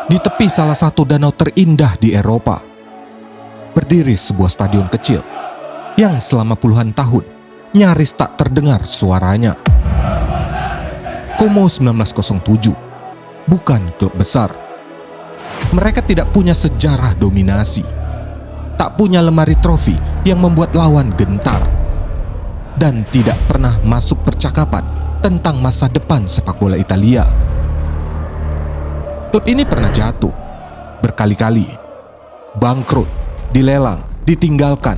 Di tepi salah satu danau terindah di Eropa, berdiri sebuah stadion kecil yang selama puluhan tahun nyaris tak terdengar suaranya. Como 1907 bukan klub besar. Mereka tidak punya sejarah dominasi, tak punya lemari trofi yang membuat lawan gentar, dan tidak pernah masuk percakapan tentang masa depan sepak bola Italia. Klub ini pernah jatuh berkali-kali, bangkrut, dilelang, ditinggalkan,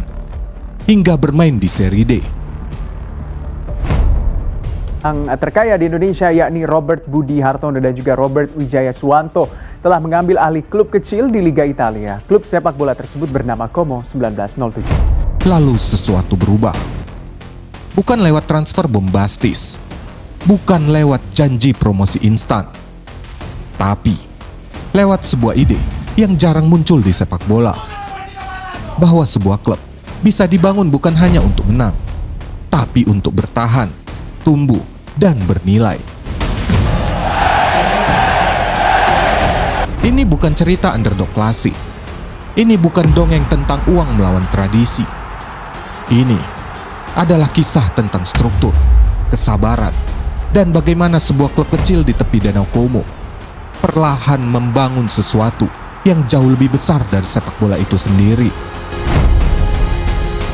hingga bermain di Serie D. Yang terkaya di Indonesia yakni Robert Budi Hartono dan juga Robert Wijaya Suwanto telah mengambil alih klub kecil di Liga Italia. Klub sepak bola tersebut bernama Como 1907. Lalu sesuatu berubah. Bukan lewat transfer bombastis, bukan lewat janji promosi instan, tapi lewat sebuah ide yang jarang muncul di sepak bola, bahwa sebuah klub bisa dibangun bukan hanya untuk menang, tapi untuk bertahan, tumbuh, dan bernilai. Ini bukan cerita underdog klasik. Ini bukan dongeng tentang uang melawan tradisi. Ini adalah kisah tentang struktur, kesabaran, dan bagaimana sebuah klub kecil di tepi Danau Como perlahan membangun sesuatu yang jauh lebih besar dari sepak bola itu sendiri.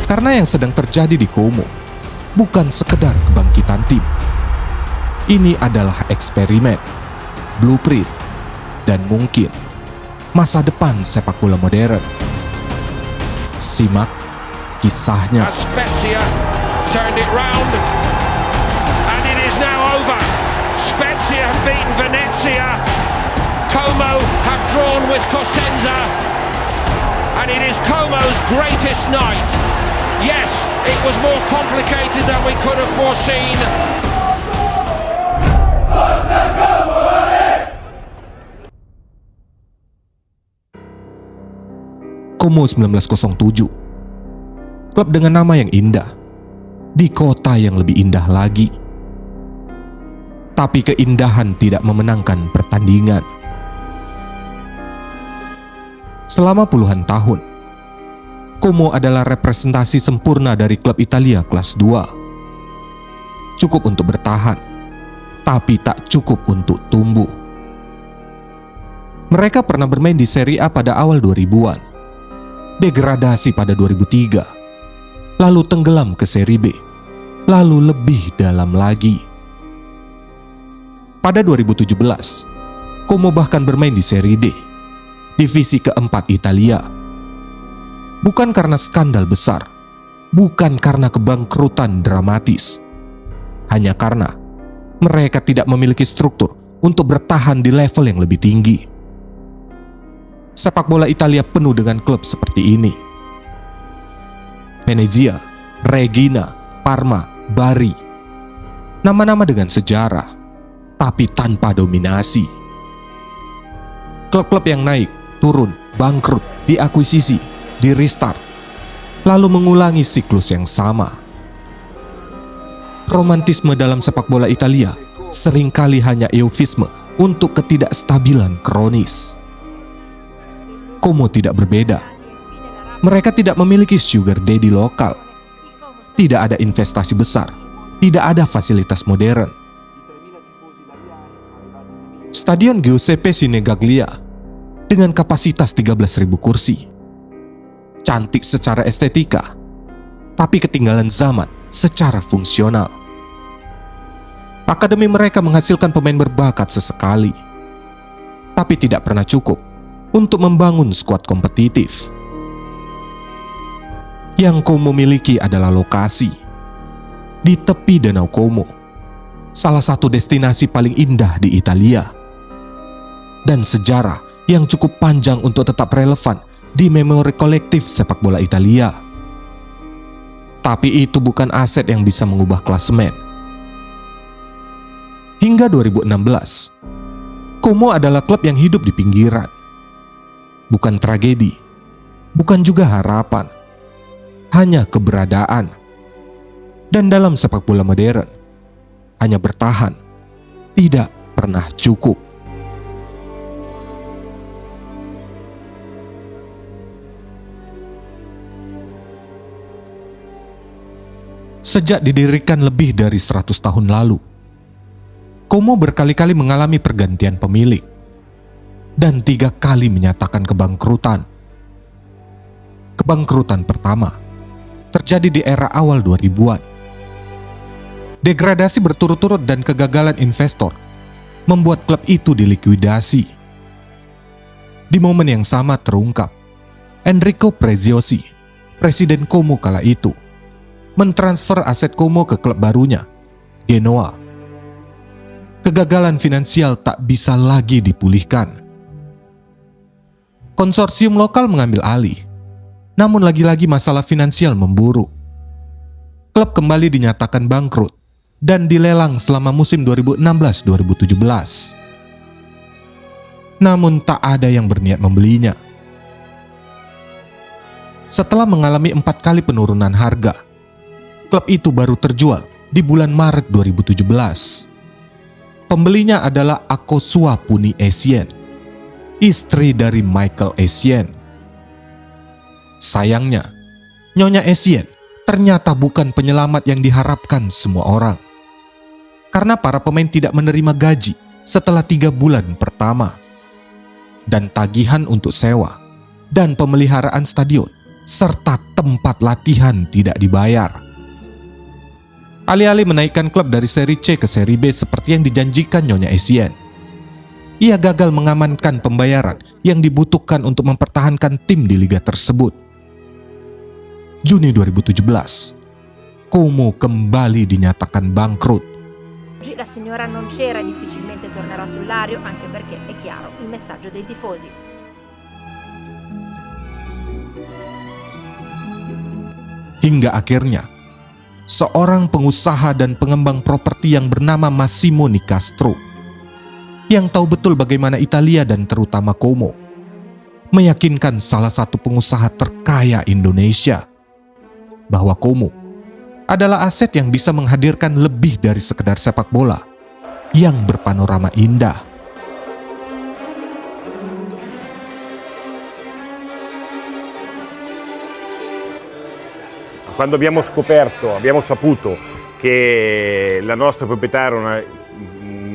Karena yang sedang terjadi di Como bukan sekedar kebangkitan tim. Ini adalah eksperimen, blueprint, dan mungkin masa depan sepak bola modern. Simak kisahnya. Spezia turned it round and it is now over. Spezia have beaten Venezia. Como have drawn with Cosenza and it is Como's greatest night. Yes, it was more complicated than we could have foreseen. Como 1907, klub dengan nama yang indah, di kota yang lebih indah lagi. Tapi keindahan tidak memenangkan pertandingan. Selama puluhan tahun, Como adalah representasi sempurna dari klub Italia kelas 2. Cukup untuk bertahan, tapi tak cukup untuk tumbuh. Mereka pernah bermain di Serie A pada awal 2000-an, degradasi pada 2003, lalu tenggelam ke Serie B, lalu lebih dalam lagi. Pada 2017, Como bahkan bermain di Serie D, divisi keempat Italia. Bukan karena skandal besar, bukan karena kebangkrutan dramatis, hanya karena mereka tidak memiliki struktur untuk bertahan di level yang lebih tinggi. Sepak bola Italia penuh dengan klub seperti ini. Venezia, Regina, Parma, Bari. Nama-nama dengan sejarah, tapi tanpa dominasi. Klub-klub yang naik, turun, bangkrut, diakuisisi, di restart, lalu mengulangi siklus yang sama. Romantisme dalam sepak bola Italia seringkali hanya eufisme untuk ketidakstabilan kronis. Como tidak berbeda. Mereka tidak memiliki sugar daddy lokal. Tidak ada investasi besar. Tidak ada fasilitas modern. Stadion Giuseppe Sinegaglia dengan kapasitas 13.000 kursi. Cantik secara estetika, tapi ketinggalan zaman secara fungsional. Akademi mereka menghasilkan pemain berbakat sesekali, tapi tidak pernah cukup untuk membangun skuad kompetitif. Yang Como miliki adalah lokasi di tepi Danau Como, salah satu destinasi paling indah di Italia, dan sejarah yang cukup panjang untuk tetap relevan di memori kolektif sepak bola Italia. Tapi itu bukan aset yang bisa mengubah klasemen. Hingga 2016, Como adalah klub yang hidup di pinggiran. Bukan tragedi, bukan juga harapan, hanya keberadaan. Dan dalam sepak bola modern, hanya bertahan, tidak pernah cukup. Sejak didirikan lebih dari 100 tahun lalu, Como berkali-kali mengalami pergantian pemilik dan 3 kali menyatakan kebangkrutan. Kebangkrutan pertama terjadi di era awal 2000-an. Degradasi berturut-turut dan kegagalan investor membuat klub itu dilikuidasi. Di momen yang sama terungkap, Enrico Preziosi, presiden Como kala itu, mentransfer aset Como ke klub barunya, Genoa. Kegagalan finansial tak bisa lagi dipulihkan. Konsorsium lokal mengambil alih, namun lagi-lagi masalah finansial memburuk. Klub kembali dinyatakan bangkrut dan dilelang selama musim 2016-2017. Namun tak ada yang berniat membelinya. Setelah mengalami 4 kali penurunan harga, klub itu baru terjual di bulan Maret 2017. Pembelinya adalah Akosua Puni Essien, istri dari Michael Essien. Sayangnya, Nyonya Essien ternyata bukan penyelamat yang diharapkan semua orang. Karena para pemain tidak menerima gaji setelah 3 bulan pertama. Dan tagihan untuk sewa dan pemeliharaan stadion serta tempat latihan tidak dibayar. Alih-alih menaikkan klub dari seri C ke seri B seperti yang dijanjikan Nyonya Essien, ia gagal mengamankan pembayaran yang dibutuhkan untuk mempertahankan tim di liga tersebut. Juni 2017, Como kembali dinyatakan bangkrut. Oggi la signora non c'era e difficilmente tornerà sull'aereo, anche perché è chiaro il messaggio dei tifosi. Hingga akhirnya, seorang pengusaha dan pengembang properti yang bernama Massimo Nicastro, yang tahu betul bagaimana Italia dan terutama Como, meyakinkan salah satu pengusaha terkaya Indonesia bahwa Como adalah aset yang bisa menghadirkan lebih dari sekedar sepak bola yang berpanorama indah. Quando abbiamo saputo che la nostra proprietà era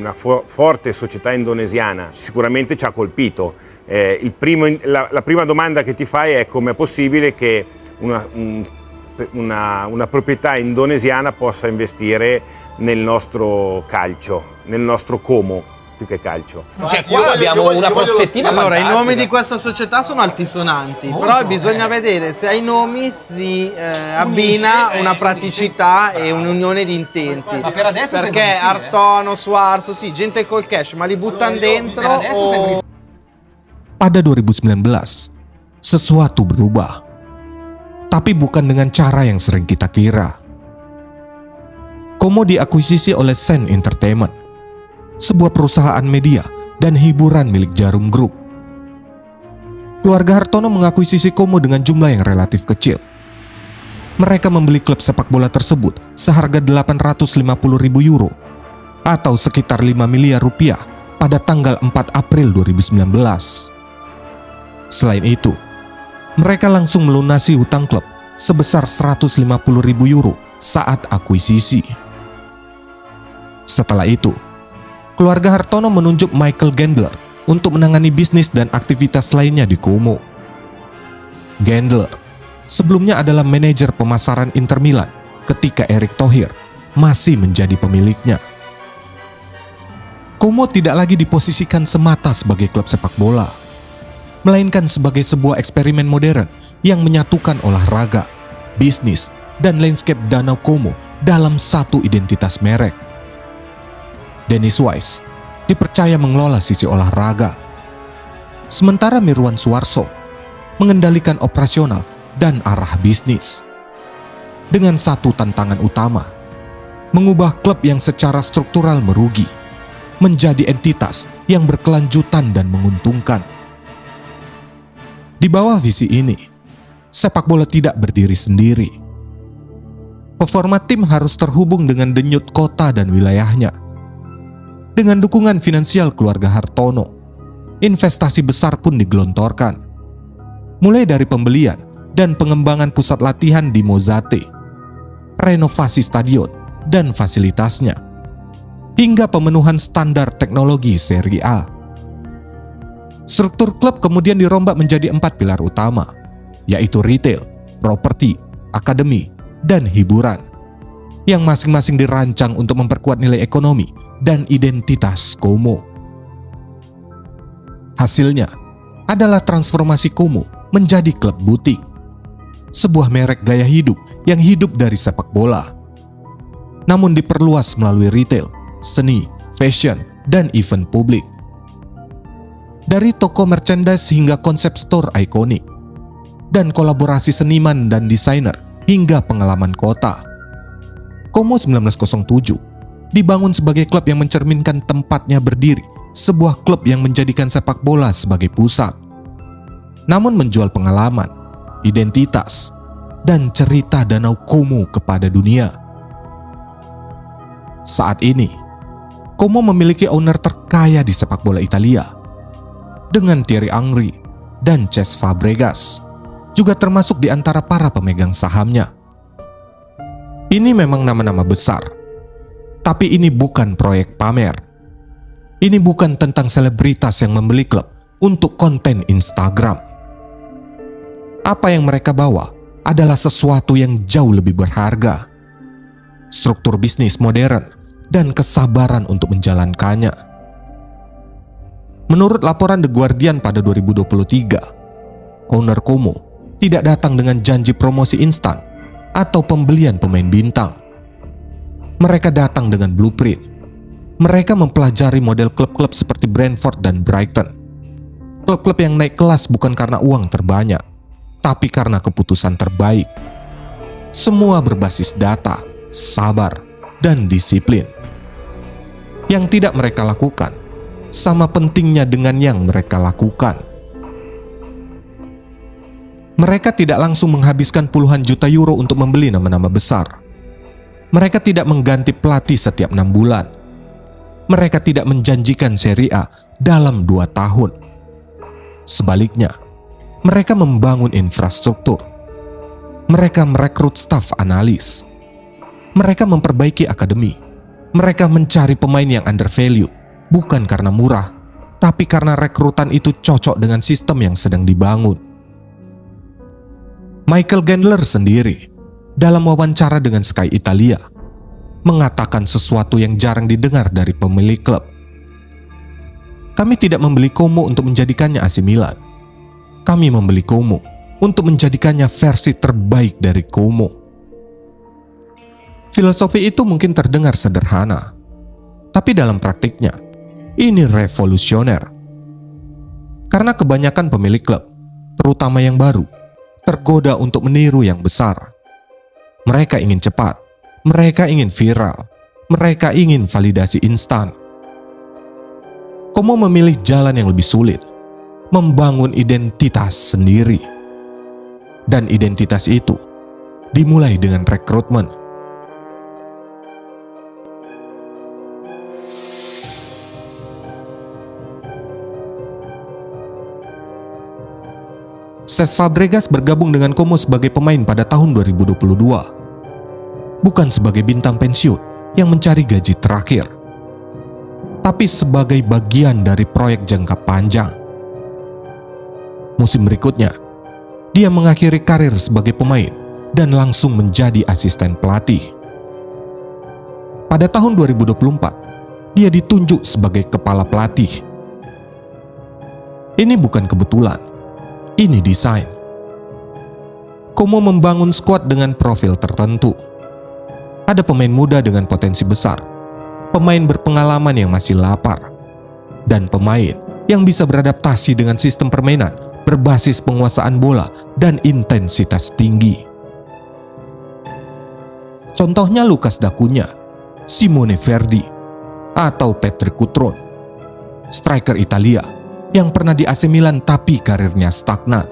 una forte società indonesiana, sicuramente ci ha colpito. La prima domanda che ti fai è come è possibile che una proprietà indonesiana possa investire nel nostro calcio, nel nostro Como, più che calcio. Cioè qua abbiamo una prospettiva allora, fantastica. I nomi di questa società sono altisonanti, però bisogna vedere se ai nomi si abbina una praticità e un'unione di intenti. Ma per adesso perché sembra di sì, Artono, Suarzo, sì, gente col cash, ma li buttano dentro Per adesso sembra di sì. Pada 2019, sesuatu berubah. Tapi bukan dengan cara yang sering kita kira. Como diakuisisi oleh Sen Entertainment, sebuah perusahaan media dan hiburan milik Jarum Group. Keluarga Hartono mengakuisisi Como dengan jumlah yang relatif kecil. Mereka membeli klub sepak bola tersebut seharga 850.000 euro atau sekitar 5 miliar rupiah pada tanggal 4 April 2019. Selain itu, mereka langsung melunasi hutang klub sebesar 150.000 euro saat akuisisi. Setelah itu, keluarga Hartono menunjuk Michael Gendler untuk menangani bisnis dan aktivitas lainnya di Como. Gendler sebelumnya adalah manajer pemasaran Inter Milan ketika Erick Thohir masih menjadi pemiliknya. Como tidak lagi diposisikan semata sebagai klub sepak bola, melainkan sebagai sebuah eksperimen modern yang menyatukan olahraga, bisnis, dan landscape Danau Como dalam satu identitas merek. Dennis Wise dipercaya mengelola sisi olahraga, sementara Mirwan Suarso mengendalikan operasional dan arah bisnis. Dengan satu tantangan utama, mengubah klub yang secara struktural merugi menjadi entitas yang berkelanjutan dan menguntungkan. Di bawah visi ini, sepak bola tidak berdiri sendiri. Performa tim harus terhubung dengan denyut kota dan wilayahnya. Dengan dukungan finansial keluarga Hartono, investasi besar pun digelontorkan. Mulai dari pembelian dan pengembangan pusat latihan di Mozate, renovasi stadion dan fasilitasnya, hingga pemenuhan standar teknologi Serie A. Struktur klub kemudian dirombak menjadi 4 pilar utama, yaitu retail, properti, akademi, dan hiburan, yang masing-masing dirancang untuk memperkuat nilai ekonomi dan identitas Como. Hasilnya adalah transformasi Como menjadi klub butik, sebuah merek gaya hidup yang hidup dari sepak bola, namun diperluas melalui retail, seni, fashion, dan event publik. Dari toko merchandise hingga konsep store ikonik, dan kolaborasi seniman dan desainer hingga pengalaman kota. Como 1907 dibangun sebagai klub yang mencerminkan tempatnya berdiri, sebuah klub yang menjadikan sepak bola sebagai pusat, namun menjual pengalaman, identitas, dan cerita Danau Como kepada dunia. Saat ini, Como memiliki owner terkaya di sepak bola Italia, dengan Thierry Henry dan Cesc Fabregas, juga termasuk di antara para pemegang sahamnya. Ini memang nama-nama besar, tapi ini bukan proyek pamer. Ini bukan tentang selebritas yang membeli klub untuk konten Instagram. Apa yang mereka bawa adalah sesuatu yang jauh lebih berharga. Struktur bisnis modern dan kesabaran untuk menjalankannya. Menurut laporan The Guardian pada 2023, owner Como tidak datang dengan janji promosi instan atau pembelian pemain bintang. Mereka datang dengan blueprint. Mereka mempelajari model klub-klub seperti Brentford dan Brighton. Klub-klub yang naik kelas bukan karena uang terbanyak, tapi karena keputusan terbaik. Semua berbasis data, sabar, dan disiplin. Yang tidak mereka lakukan sama pentingnya dengan yang mereka lakukan. Mereka tidak langsung menghabiskan puluhan juta euro untuk membeli nama-nama besar. Mereka tidak mengganti pelatih setiap 6 bulan. Mereka tidak menjanjikan Serie A dalam 2 tahun. Sebaliknya, mereka membangun infrastruktur. Mereka merekrut staf analis. Mereka memperbaiki akademi. Mereka mencari pemain yang undervalue, bukan karena murah, tapi karena rekrutan itu cocok dengan sistem yang sedang dibangun. Michael Gendler sendiri, dalam wawancara dengan Sky Italia, mengatakan sesuatu yang jarang didengar dari pemilik klub. Kami tidak membeli Como untuk menjadikannya AC Milan. Kami membeli Como untuk menjadikannya versi terbaik dari Como. Filosofi itu mungkin terdengar sederhana, tapi dalam praktiknya, ini revolusioner. Karena kebanyakan pemilik klub, terutama yang baru, tergoda untuk meniru yang besar. Mereka ingin cepat, mereka ingin viral, mereka ingin validasi instan. Como memilih jalan yang lebih sulit, membangun identitas sendiri. Dan identitas itu dimulai dengan rekrutmen. Cesc Fabregas bergabung dengan Como sebagai pemain pada tahun 2022. Bukan sebagai bintang pensiun yang mencari gaji terakhir, tapi sebagai bagian dari proyek jangka panjang. Musim berikutnya, dia mengakhiri karir sebagai pemain dan langsung menjadi asisten pelatih. Pada tahun 2024, dia ditunjuk sebagai kepala pelatih. Ini bukan kebetulan. Ini desain. Como membangun skuad dengan profil tertentu. Ada pemain muda dengan potensi besar, pemain berpengalaman yang masih lapar, dan pemain yang bisa beradaptasi dengan sistem permainan berbasis penguasaan bola dan intensitas tinggi. Contohnya Lucas Dacunya, Simone Verdi, atau Patrick Cutrone, striker Italia yang pernah di AC Milan tapi karirnya stagnan.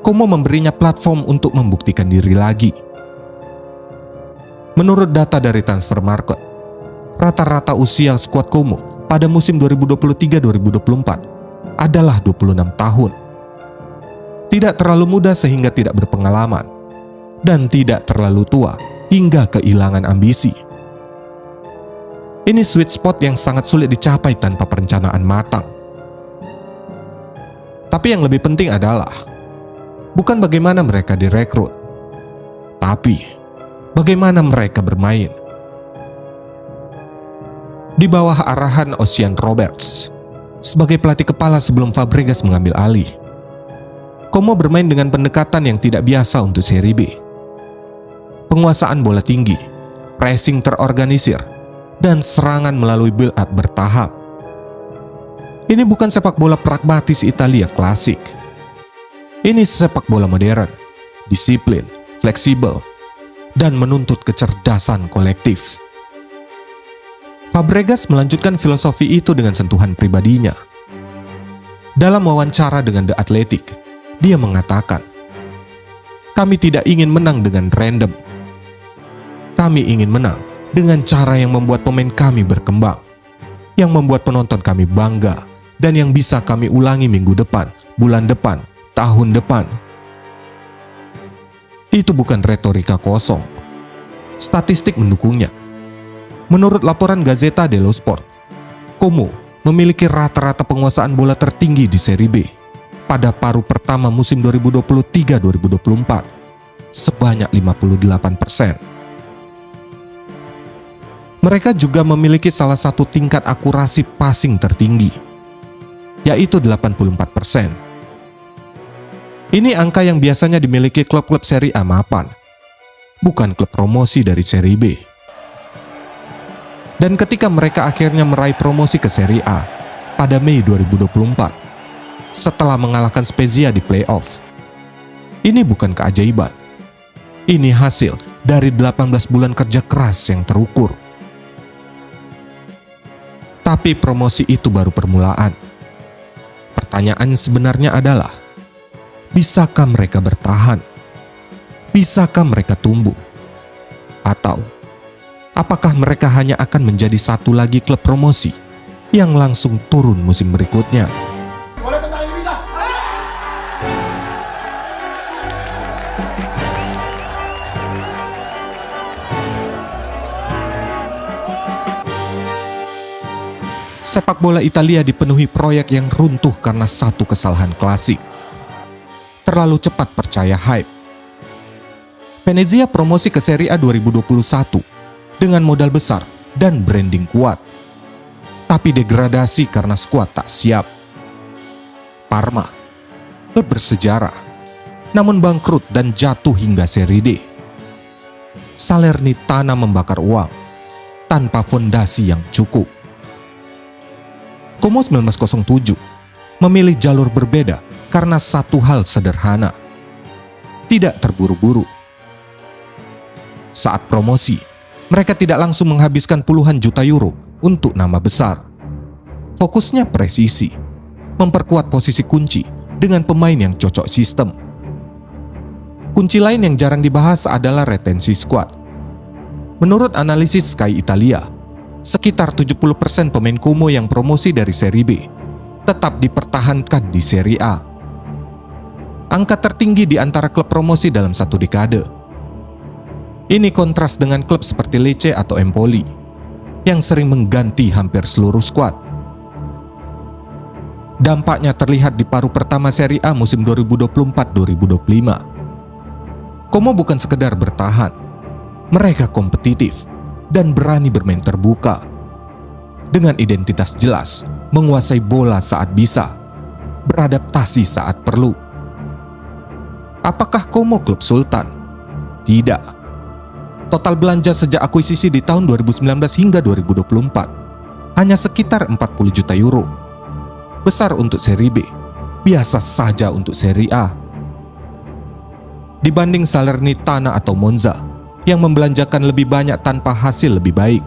Como memberinya platform untuk membuktikan diri lagi. Menurut data dari Transfermarkt, rata-rata usia skuad Como pada musim 2023-2024 adalah 26 tahun. Tidak terlalu muda sehingga tidak berpengalaman, dan tidak terlalu tua hingga kehilangan ambisi. Ini sweet spot yang sangat sulit dicapai tanpa perencanaan matang. Tapi yang lebih penting adalah bukan bagaimana mereka direkrut, tapi bagaimana mereka bermain. Di bawah arahan Ocean Roberts sebagai pelatih kepala sebelum Fabregas mengambil alih, Como bermain dengan pendekatan yang tidak biasa untuk Serie B. Penguasaan bola tinggi, pressing terorganisir, dan serangan melalui build-up bertahap. Ini bukan sepak bola pragmatis Italia klasik. Ini sepak bola modern, disiplin, fleksibel, dan menuntut kecerdasan kolektif. Fabregas melanjutkan filosofi itu dengan sentuhan pribadinya. Dalam wawancara dengan The Athletic, dia mengatakan, "Kami tidak ingin menang dengan random. Kami ingin menang dengan cara yang membuat pemain kami berkembang, yang membuat penonton kami bangga, dan yang bisa kami ulangi minggu depan, bulan depan, tahun depan." Itu bukan retorika kosong. Statistik mendukungnya. Menurut laporan Gazzetta dello Sport, Como memiliki rata-rata penguasaan bola tertinggi di Serie B pada paruh pertama musim 2023-2024, sebanyak 58%. Mereka juga memiliki salah satu tingkat akurasi passing tertinggi, yaitu 84%. Ini angka yang biasanya dimiliki klub-klub Serie A mapan, bukan klub promosi dari Serie B. Dan ketika mereka akhirnya meraih promosi ke Serie A pada Mei 2024, setelah mengalahkan Spezia di playoff, ini bukan keajaiban. Ini hasil dari 18 bulan kerja keras yang terukur. Tapi promosi itu baru permulaan. Pertanyaan sebenarnya adalah, bisakah mereka bertahan? Bisakah mereka tumbuh? Atau apakah mereka hanya akan menjadi satu lagi klub promosi yang langsung turun musim berikutnya? Sepak bola Italia dipenuhi proyek yang runtuh karena satu kesalahan klasik. Terlalu cepat percaya hype. Venezia promosi ke Serie A 2021 dengan modal besar dan branding kuat, tapi degradasi karena skuad tak siap. Parma, klub bersejarah, namun bangkrut dan jatuh hingga Serie D. Salernitana membakar uang tanpa fondasi yang cukup. Como 1907 memilih jalur berbeda karena satu hal sederhana: tidak terburu-buru. Saat promosi, mereka tidak langsung menghabiskan puluhan juta euro untuk nama besar. Fokusnya presisi, memperkuat posisi kunci dengan pemain yang cocok sistem. Kunci lain yang jarang dibahas adalah retensi skuad. Menurut analisis Sky Italia, sekitar 70% pemain Como yang promosi dari Serie B tetap dipertahankan di Serie A. Angka tertinggi di antara klub promosi dalam satu dekade. Ini kontras dengan klub seperti Lecce atau Empoli yang sering mengganti hampir seluruh skuad. Dampaknya terlihat di paruh pertama Serie A musim 2024-2025. Como bukan sekedar bertahan, mereka kompetitif dan berani bermain terbuka. Dengan identitas jelas, menguasai bola saat bisa, beradaptasi saat perlu. Apakah Como klub sultan? Tidak. Total belanja sejak akuisisi di tahun 2019 hingga 2024 hanya sekitar 40 juta euro. Besar untuk Serie B, biasa saja untuk Serie A. Dibanding Salernitana atau Monza yang membelanjakan lebih banyak tanpa hasil lebih baik.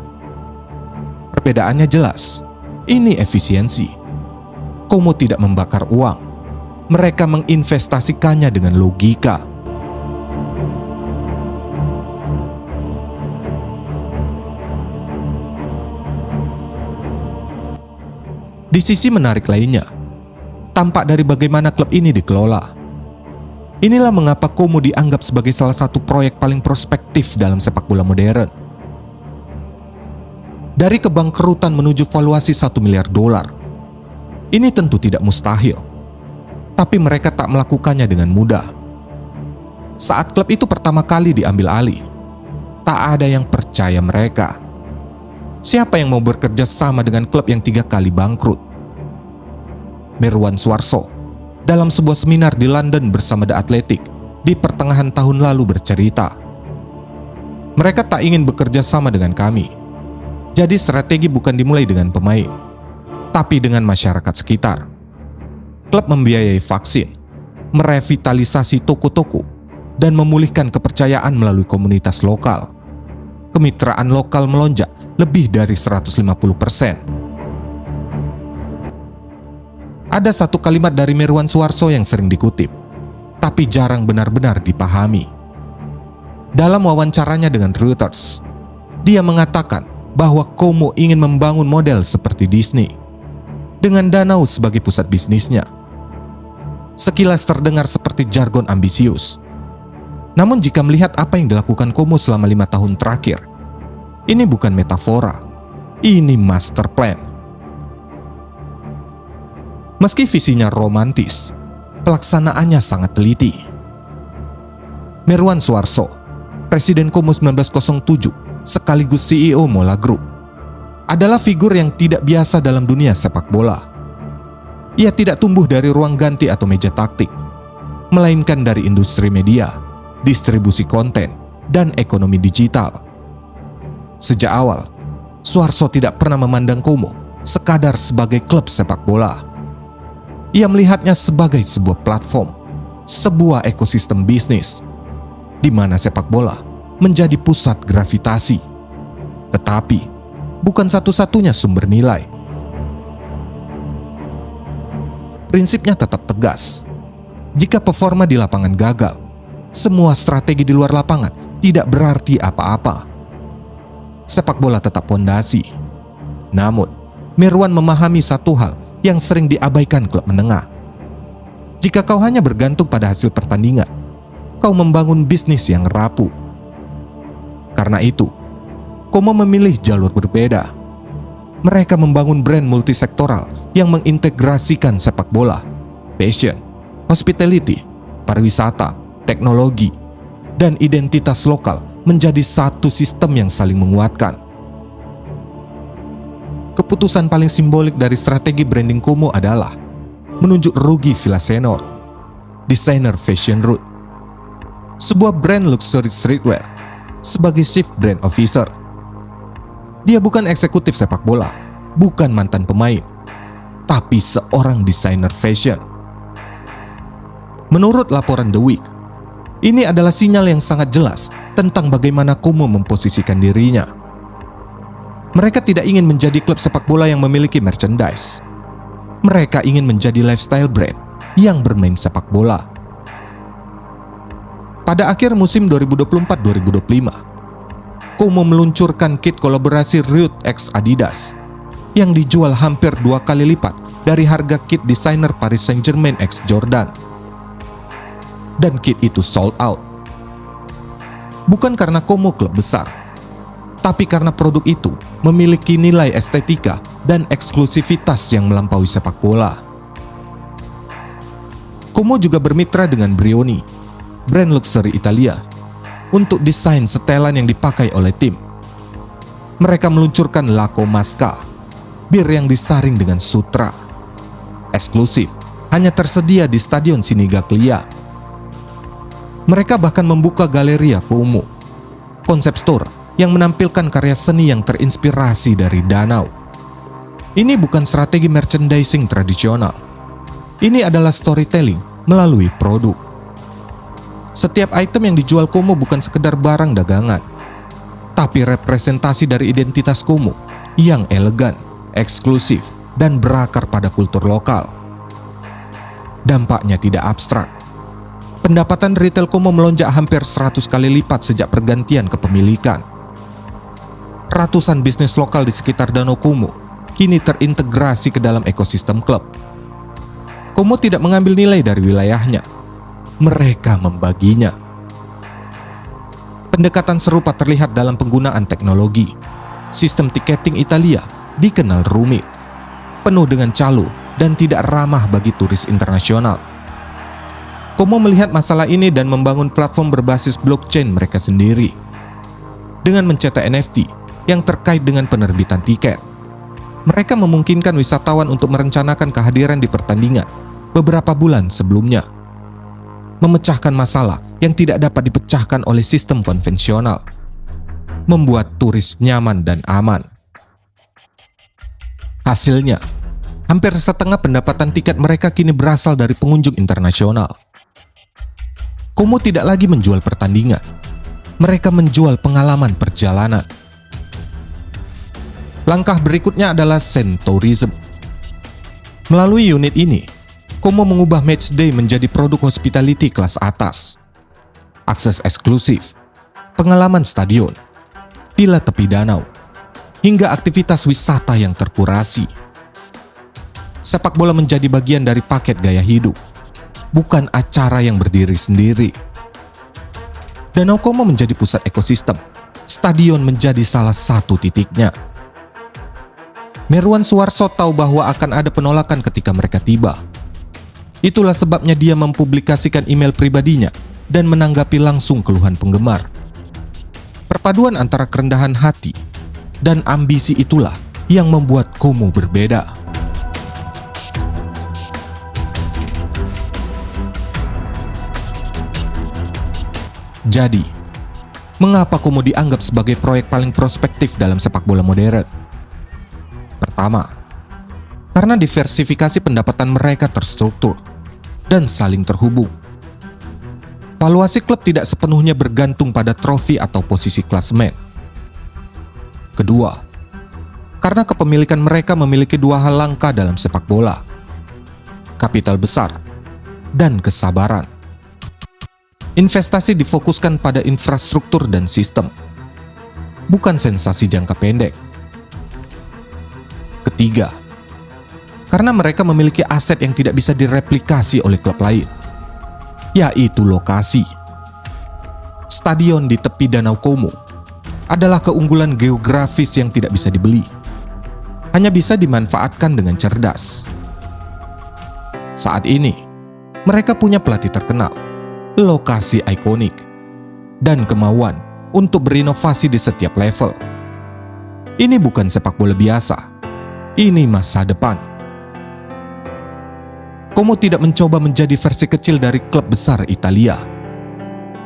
Perbedaannya jelas, ini efisiensi. Como tidak membakar uang, mereka menginvestasikannya dengan logika. Di sisi menarik lainnya, tampak dari bagaimana klub ini dikelola. Inilah mengapa Como dianggap sebagai salah satu proyek paling prospektif dalam sepak bola modern. Dari kebangkrutan menuju valuasi $1 miliar, ini tentu tidak mustahil. Tapi mereka tak melakukannya dengan mudah. Saat klub itu pertama kali diambil alih, tak ada yang percaya mereka. Siapa yang mau bekerja sama dengan klub yang 3 kali bangkrut? Mirwan Suarso dalam sebuah seminar di London bersama The Athletic di pertengahan tahun lalu bercerita, mereka tak ingin bekerja sama dengan kami. Jadi strategi bukan dimulai dengan pemain, tapi dengan masyarakat sekitar. Klub membiayai vaksin, merevitalisasi toko-toko, dan memulihkan kepercayaan melalui komunitas lokal. Kemitraan lokal melonjak lebih dari 150%. Ada satu kalimat dari Mirwan Suarso yang sering dikutip, tapi jarang benar-benar dipahami. Dalam wawancaranya dengan Reuters, dia mengatakan bahwa Como ingin membangun model seperti Disney, dengan Danau sebagai pusat bisnisnya. Sekilas terdengar seperti jargon ambisius. Namun jika melihat apa yang dilakukan Como selama 5 tahun terakhir, ini bukan metafora, ini master plan. Meski visinya romantis, pelaksanaannya sangat teliti. Mirwan Suarso, Presiden Como 1907 sekaligus CEO Mola Group, adalah figur yang tidak biasa dalam dunia sepak bola. Ia tidak tumbuh dari ruang ganti atau meja taktik, melainkan dari industri media, distribusi konten, dan ekonomi digital. Sejak awal, Suarso tidak pernah memandang Como sekadar sebagai klub sepak bola. Ia melihatnya sebagai sebuah platform, sebuah ekosistem bisnis, di mana sepak bola menjadi pusat gravitasi. Tetapi, bukan satu-satunya sumber nilai. Prinsipnya tetap tegas. Jika performa di lapangan gagal, semua strategi di luar lapangan tidak berarti apa-apa. Sepak bola tetap fondasi. Namun, Mirwan memahami satu hal yang sering diabaikan klub menengah. Jika kau hanya bergantung pada hasil pertandingan, kau membangun bisnis yang rapuh. Karena itu, Como memilih jalur berbeda. Mereka membangun brand multisektoral yang mengintegrasikan sepak bola, fashion, hospitality, pariwisata, teknologi, dan identitas lokal menjadi satu sistem yang saling menguatkan. Keputusan paling simbolik dari strategi branding Como adalah menunjuk Rugi Villasenor, desainer fashion route, sebuah brand luxury streetwear, sebagai chief brand officer. Dia bukan eksekutif sepak bola, bukan mantan pemain, tapi seorang desainer fashion. Menurut laporan The Week, ini adalah sinyal yang sangat jelas tentang bagaimana Como memposisikan dirinya. Mereka tidak ingin menjadi klub sepak bola yang memiliki merchandise. Mereka ingin menjadi lifestyle brand yang bermain sepak bola. Pada akhir musim 2024-2025, Como meluncurkan kit kolaborasi Riot x Adidas yang dijual hampir 2 kali lipat dari harga kit desainer Paris Saint-Germain x Jordan. Dan kit itu sold out. Bukan karena Como klub besar, tapi karena produk itu memiliki nilai estetika dan eksklusivitas yang melampaui sepak bola. Como juga bermitra dengan Brioni, brand luxury Italia, untuk desain setelan yang dipakai oleh tim. Mereka meluncurkan La Comasca, bir yang disaring dengan sutra. Eksklusif, hanya tersedia di Stadion Sinigaglia. Mereka bahkan membuka Galeria Como, konsep store yang menampilkan karya seni yang terinspirasi dari danau. Ini bukan strategi merchandising tradisional. Ini adalah storytelling melalui produk. Setiap item yang dijual Como bukan sekedar barang dagangan, tapi representasi dari identitas Como yang elegan, eksklusif, dan berakar pada kultur lokal. Dampaknya tidak abstrak. Pendapatan retail Como melonjak hampir 100 kali lipat sejak pergantian kepemilikan. Ratusan bisnis lokal di sekitar Danau Como kini terintegrasi ke dalam ekosistem klub. Como tidak mengambil nilai dari wilayahnya, mereka membaginya. Pendekatan serupa terlihat dalam penggunaan teknologi. Sistem tiketing Italia dikenal rumit, penuh dengan calo dan tidak ramah bagi turis internasional. Como melihat masalah ini dan membangun platform berbasis blockchain mereka sendiri. Dengan mencetak NFT yang terkait dengan penerbitan tiket, mereka memungkinkan wisatawan untuk merencanakan kehadiran di pertandingan beberapa bulan sebelumnya, memecahkan masalah yang tidak dapat dipecahkan oleh sistem konvensional, membuat turis nyaman dan aman. Hasilnya, hampir setengah pendapatan tiket mereka kini berasal dari pengunjung internasional. Como tidak lagi menjual pertandingan, mereka menjual pengalaman perjalanan. Langkah berikutnya adalah Centourism. Melalui unit ini, Como mengubah Matchday menjadi produk hospitality kelas atas. Akses eksklusif, pengalaman stadion, villa tepi danau, hingga aktivitas wisata yang terkurasi. Sepak bola menjadi bagian dari paket gaya hidup, bukan acara yang berdiri sendiri. Danau Como menjadi pusat ekosistem, stadion menjadi salah satu titiknya. Mirwan Suwarso tahu bahwa akan ada penolakan ketika mereka tiba. Itulah sebabnya dia mempublikasikan email pribadinya dan menanggapi langsung keluhan penggemar. Perpaduan antara kerendahan hati dan ambisi itulah yang membuat Como berbeda. Jadi, mengapa Como dianggap sebagai proyek paling prospektif dalam sepak bola modern? Pertama, karena diversifikasi pendapatan mereka terstruktur dan saling terhubung. Valuasi klub tidak sepenuhnya bergantung pada trofi atau posisi klasemen. Kedua, karena kepemilikan mereka memiliki dua hal langka dalam sepak bola: kapital besar dan kesabaran. Investasi difokuskan pada infrastruktur dan sistem, bukan sensasi jangka pendek. Ketiga, karena mereka memiliki aset yang tidak bisa direplikasi oleh klub lain, yaitu lokasi. Stadion di tepi Danau Como adalah keunggulan geografis yang tidak bisa dibeli, hanya bisa dimanfaatkan dengan cerdas. Saat ini, mereka punya pelatih terkenal, lokasi ikonik, dan kemauan untuk berinovasi di setiap level. Ini bukan sepak bola biasa, ini masa depan. Como tidak mencoba menjadi versi kecil dari klub besar Italia.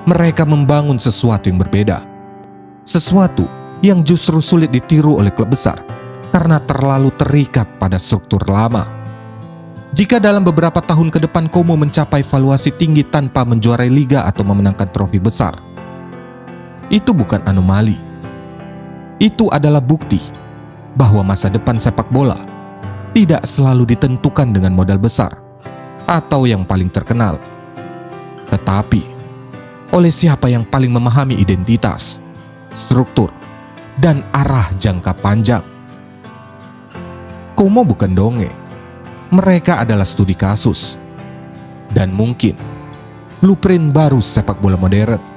Mereka membangun sesuatu yang berbeda, sesuatu yang justru sulit ditiru oleh klub besar karena terlalu terikat pada struktur lama. Jika dalam beberapa tahun ke depan Como mencapai valuasi tinggi tanpa menjuarai liga atau memenangkan trofi besar, itu bukan anomali. Itu adalah bukti bahwa masa depan sepak bola tidak selalu ditentukan dengan modal besar atau yang paling terkenal, tetapi oleh siapa yang paling memahami identitas, struktur, dan arah jangka panjang. Como bukan dongeng. Mereka adalah studi kasus dan mungkin blueprint baru sepak bola modern.